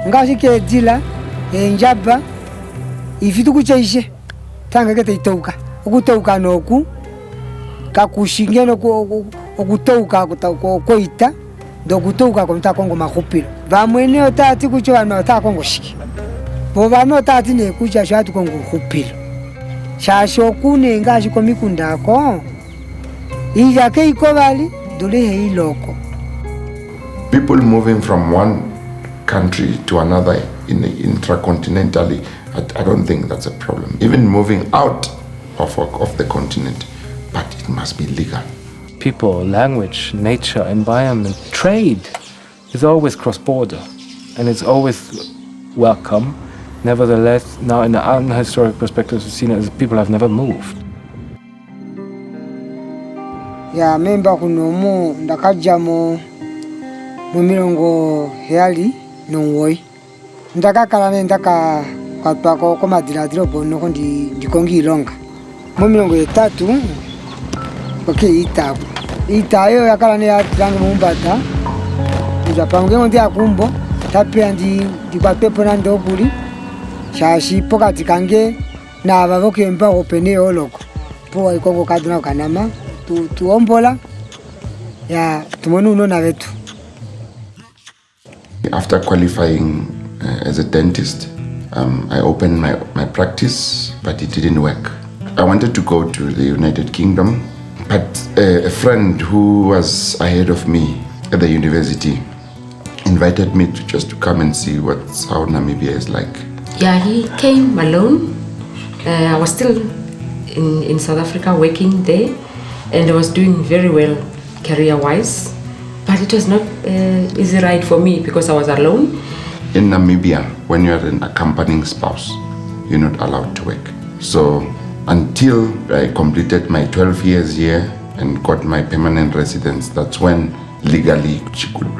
ngashi ke dila njaba ifitu kuchaishe tanga kete itoka ukutoka noku kakushingeno okutoka koita dokutoka konta kongo mahupilo vamwene otati kucho vano atakongo shiki bo vano otati ne kucha shatu kongo hupilo shasho kune ngashi komikundako ijake ikovali dole heiloko. People moving from one country to another intracontinentally, I don't think that's a problem. Even moving out of the continent, but it must be legal. People, language, nature, environment, trade is always cross-border and it's always welcome. Nevertheless, now in the historic perspective, we've seen it as people have never moved. Ya memba kunomu ndakaja mu milongo heali nongoi ndakakala ndaka kwatwako komadhiladhilo bono ndikongi ilonga mu milongo 3 okay itayo yakala ne yatanga mumbata njapange ngondi akumbo tapia ndikwapepo na ndokuli shashi pokati kange na abavokemba opene oloko po ikongo kaduna kanama tuombola ya tumonu uno na vetu. After qualifying as a dentist, I opened my practice, but it didn't work. I wanted to go to the United Kingdom, but a friend who was ahead of me at the university invited me to come and see how Namibia is like. Yeah, he came alone. I was still in South Africa working there, and I was doing very well career-wise. But it was not easy ride for me because I was alone. In Namibia, when you are an accompanying spouse, you're not allowed to work. So until I completed my 12 years here and got my permanent residence, that's when legally she could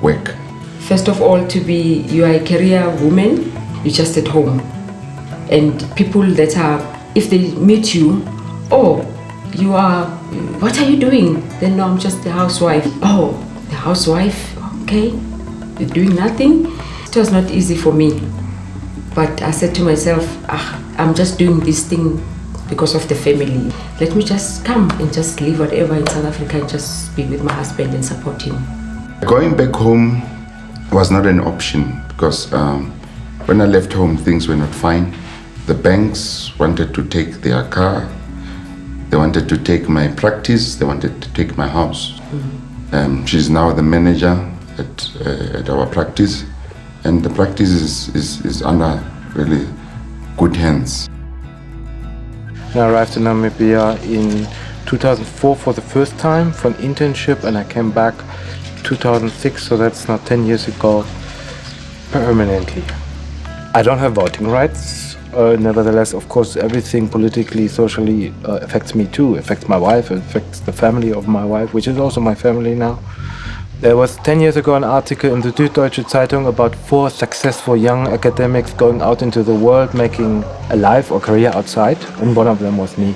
work. First of all, you are a career woman, you're just at home. And people that are, if they meet you, what are you doing? Then no, I'm just the housewife. Oh, the housewife, okay. You're doing nothing. It was not easy for me. But I said to myself, I'm just doing this thing because of the family. Let me just come and just live whatever in South Africa and just be with my husband and support him. Going back home was not an option because when I left home, things were not fine. The banks wanted to take their car. They wanted to take my practice. They wanted to take my house. Mm-hmm. She's now the manager at our practice, and the practice is under really good hands. I arrived in Namibia in 2004 for the first time for an internship, and I came back 2006, so that's now 10 years ago, permanently. I don't have voting rights. Nevertheless, of course, everything politically, socially affects me too. Affects my wife, affects the family of my wife, which is also my family now. There was 10 years ago an article in the Süddeutsche Zeitung about 4 successful young academics going out into the world, making a life or career outside, and one of them was me.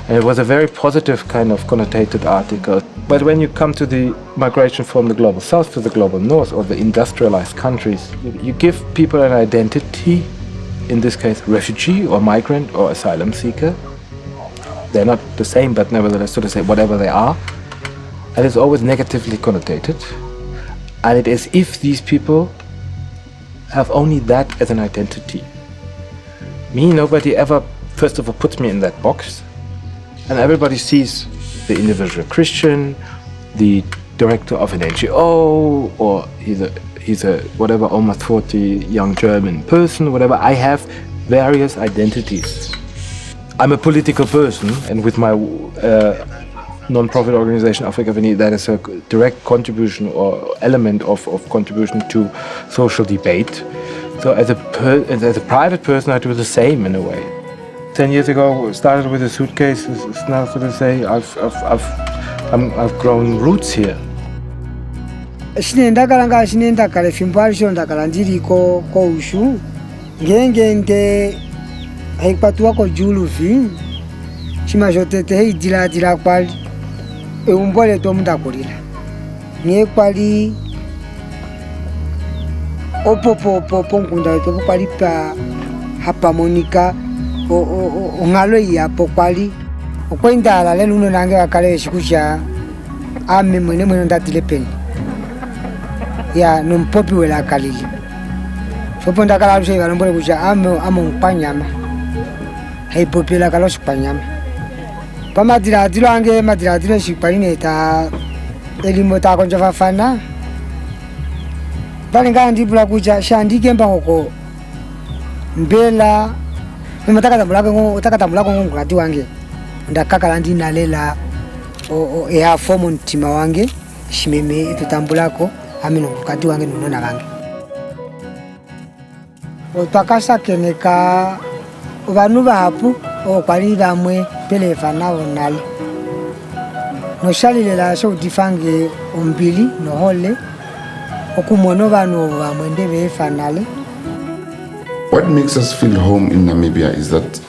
And it was a very positive kind of connotated article. But when you come to the migration from the global south to the global north, or the industrialized countries, you give people an identity. In this case, refugee or migrant or asylum seeker. They're not the same, but nevertheless, so to say, whatever they are. And it's always negatively connotated. And it is if these people have only that as an identity. Me, nobody ever, first of all, puts me in that box. And everybody sees the individual Christian, the director of an NGO, or he's a whatever, almost 40 young German person, whatever. I have various identities. I'm a political person, and with my non-profit organization Africa Veni, that is a direct contribution or element of contribution to social debate. So as a private person, I do the same in a way. 10 years ago, started with a suitcase. It's now, so to say, I've grown roots here. Shinenda kale fimbali shonda kala ndiri ko ushu ngenge haikpatua ko julu fi chima jotete hei dila kwali umbole to munda kulila nye kwali opo nkunda to kwali pa hapa monika ngalo yapo kwali okwendala le luno nange akale shikucha ame mwene ndatile peni ya nompopi wela kalili sopo ndakala luse ngalombole kucha amo mpanyama hey popila kalo spanyama pamadira dilange madira dilo shipaline ta elimo ta konja fafana balinga ndibula kucha shandike mbako mbela utakatambulako ngati wange ndakakala ndinalela ya fomo ntima wange shimeme tutambulako amino ngati wange nunona wange otwakasa keneka vanhu vapu okwali vamwe pelefana onale noshalilela shodifange ombili nohole okumono vanhu vamwe ndevefanale. What makes us feel home in Namibia is that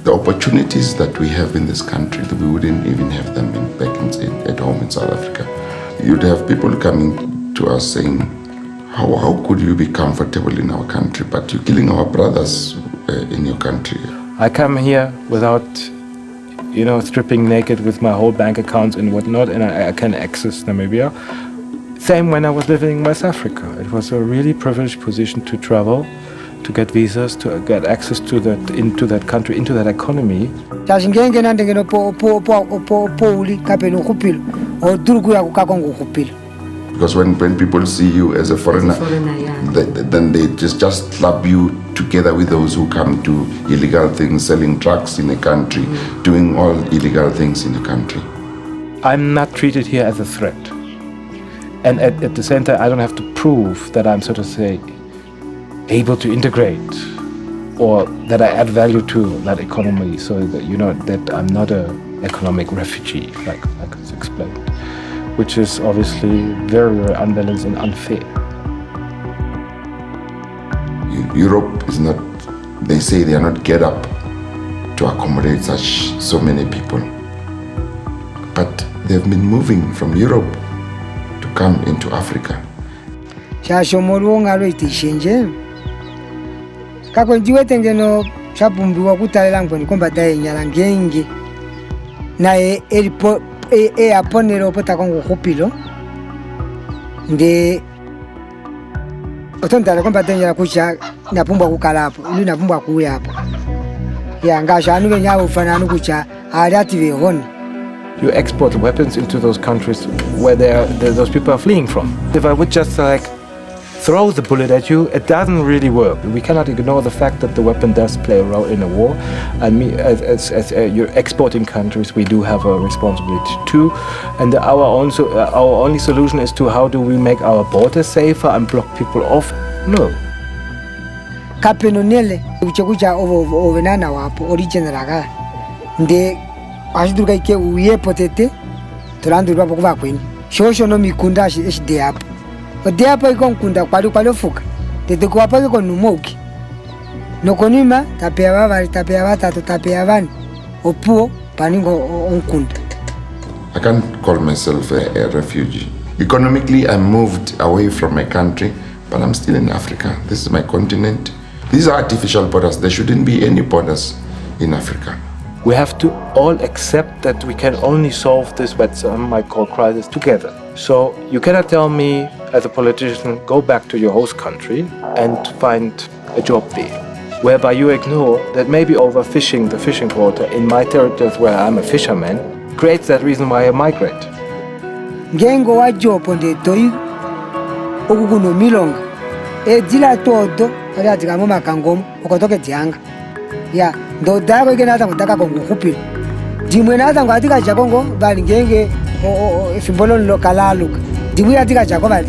the opportunities that we have in this country, that we wouldn't even have them at home in South Africa. You'd have people coming to us saying, how could you be comfortable in our country, but you're killing our brothers in your country? I come here without, stripping naked with my whole bank accounts and whatnot, and I can access Namibia. Same when I was living in West Africa. It was a really privileged position to travel, to get visas, to get access to into that country, into that economy. Because when people see you as a foreigner, then they just slap you together with those who come to illegal things, selling drugs in the country, doing all illegal things in the country. I'm not treated here as a threat. And at the same time, I don't have to prove that I'm, so to say, able to integrate or that I add value to that economy, so that, that I'm not an economic refugee, like it's explained, which is obviously very, very unbalanced and unfair. Europe is not, they say they are not geared up to accommodate so many people. But they've been moving from Europe to come into Africa. Kakwenjiwe tengeno chapumbiwa kutalela ngoni komba taye nyala ngenge na elipo aponero pota kongo kupilo nde otontala komba taye nyala kucha napumbwa kukalapo ili napumbwa kuya hapo ya ngasha anu kenya ufananu kucha aliative honi. You export weapons into those countries where those people are fleeing from. If I would just throw the bullet at you, it doesn't really work. We cannot ignore the fact that the weapon does play a role in a war. And as your exporting countries, we do have a responsibility too. And our only solution is to how do we make our borders safer and block people off? No. Kapenonele uchekucha ovenana wapo original nde ashiduka ike uye potete tulandu wapo kuva kweni shosho no mikunda shide hapo odeapa iko nkunda kwali fuka tete kuwapa iko numoki nokonima tapea bavari tapea batatu tapea bani opuo paningo onkunda. I can't call myself a refugee. Economically, I moved away from my country, but I'm still in Africa. This is my continent. These are artificial borders. There shouldn't be any borders in Africa. We have to all accept that we can only solve this, what some might call crisis, together. So you cannot tell me as a politician, go back to your host country and find a job there, whereby you ignore that maybe overfishing the fishing quota in my territories where I'm a fisherman creates that reason why I migrate. Ngengo wa job onde toi okukuno milonga dila todo ala digamo makangomo okotoke dianga ya ndo dago igena kutaka kongo kupilo dimwe na ngwa tika jakongo bali ngenge ifimbolo lokalaluka dimwe atika jakoba